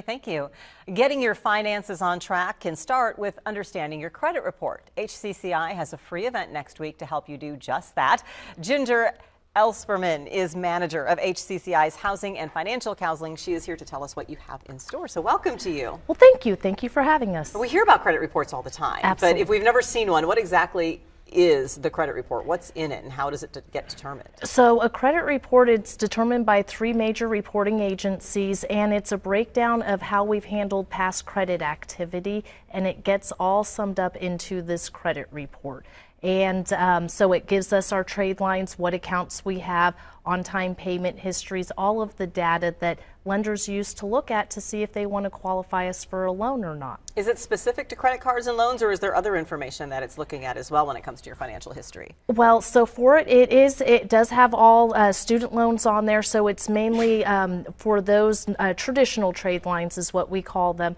Thank you. Getting your finances on track can start with understanding your credit report. HCCI has a free event next week to help you do just that. Ginger Elsperman is manager of HCCI's Housing and Financial Counseling. She is here to tell us what you have in store. So welcome to you. Well, thank you. Thank you for having us. We hear about credit reports all the time. Absolutely. But if we've never seen one, what exactly is the credit report? What's in it and how does it get determined? So a credit report, it's determined by 3 major reporting agencies, and it's a breakdown of how we've handled past credit activity, and it gets all summed up into this credit report. And so it gives us our trade lines, what accounts we have, on-time payment histories, all of the data that lenders use to look at to see if they want to qualify us for a loan or not. Is it specific to credit cards and loans, or is there other information that it's looking at as well when it comes to your financial history? Well, so for it does have all student loans on there, so it's mainly for those traditional trade lines is what we call them.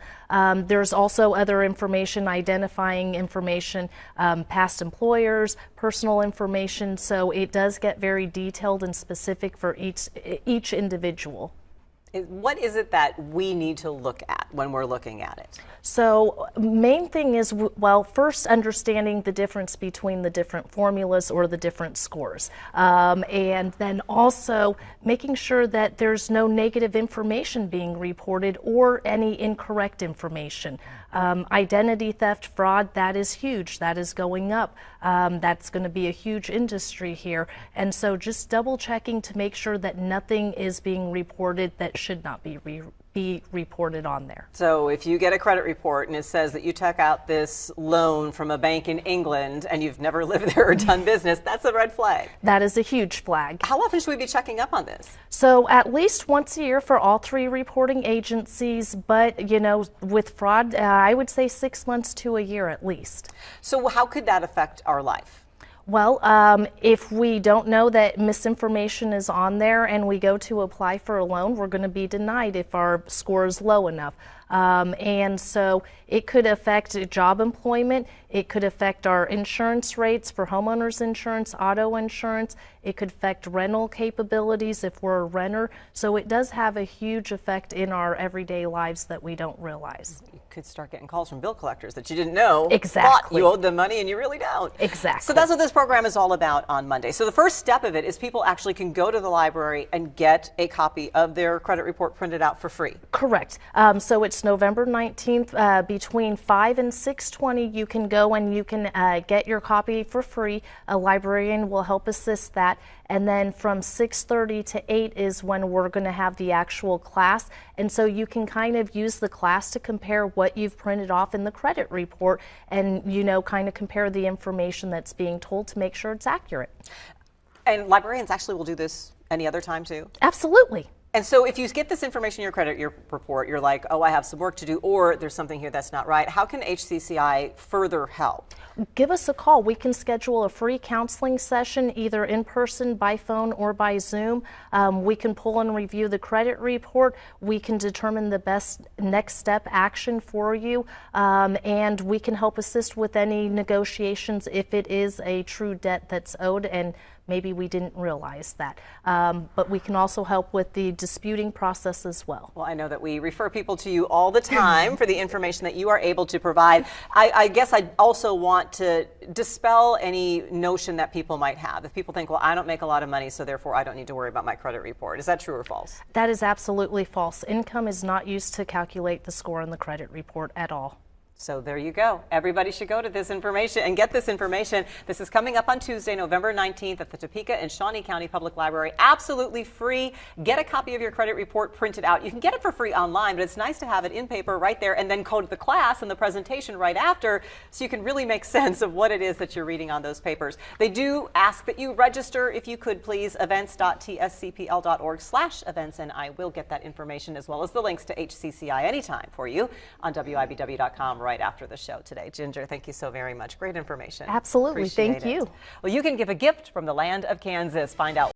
There's also other information, identifying information, past employers, personal information, so it does get very detailed and specific for each individual. What is it that we need to look at when we're looking at it? So main thing is, well, first understanding the difference between the different formulas or the different scores. And then also making sure that there's no negative information being reported or any incorrect information. Identity theft, fraud, that is huge. That is going up. That's going to be a huge industry here. And so just double checking to make sure that nothing is being reported that should not be reported on there. So if you get a credit report and it says that you took out this loan from a bank in England and you've never lived there or done business, that's a red flag. That is a huge flag. How often should we be checking up on this? So at least once a year for all 3 reporting agencies, but you know, with fraud, I would say 6 months to a year at least. So how could that affect our life? Well, if we don't know that misinformation is on there and we go to apply for a loan, we're going to be denied if our score is low enough. And so it could affect job employment, it could affect our insurance rates for homeowners insurance, auto insurance, it could affect rental capabilities if we're a renter. So it does have a huge effect in our everyday lives that we don't realize. You could start getting calls from bill collectors that you didn't know. Exactly. Thought you owed them money and you really don't. Exactly. So that's what this program is all about on Monday. So the first step of it is people actually can go to the library and get a copy of their credit report printed out for free. Correct. So it's November 19th between 5 and 6:20. You can go and you can get your copy for free. A librarian will help assist that. And then from 6:30 to 8 is when we're going to have the actual class. And so you can kind of use the class to compare what you've printed off in the credit report and, you know, kind of compare the information that's being told to make sure it's accurate. And librarians actually will do this any other time too? Absolutely. And so if you get this information in your credit report, you're like, oh, I have some work to do, or there's something here that's not right. How can HCCI further help? Give us a call. We can schedule a free counseling session, either in person, by phone, or by Zoom. We can pull and review the credit report. We can determine the best next step action for you, and we can help assist with any negotiations if it is a true debt that's owed and maybe we didn't realize that. But we can also help with the disputing process as well. Well, I know that we refer people to you all the time for the information that you are able to provide. I guess I also want to dispel any notion that people might have. If people think, well, I don't make a lot of money, so therefore I don't need to worry about my credit report. Is that true or false? That is absolutely false. Income is not used to calculate the score on the credit report at all. So there you go. Everybody should go to this information and get this information. This is coming up on Tuesday, November 19th at the Topeka and Shawnee County Public Library. Absolutely free. Get a copy of your credit report printed out. You can get it for free online, but it's nice to have it in paper right there and then go to the class and the presentation right after so you can really make sense of what it is that you're reading on those papers. They do ask that you register, if you could please, events.tscpl.org/events, and I will get that information as well as the links to HCCI anytime for you on WIBW.com right after the show today. Ginger, thank you so very much. Great information. Absolutely. Thank you. Well, you can give a gift from the land of Kansas. Find out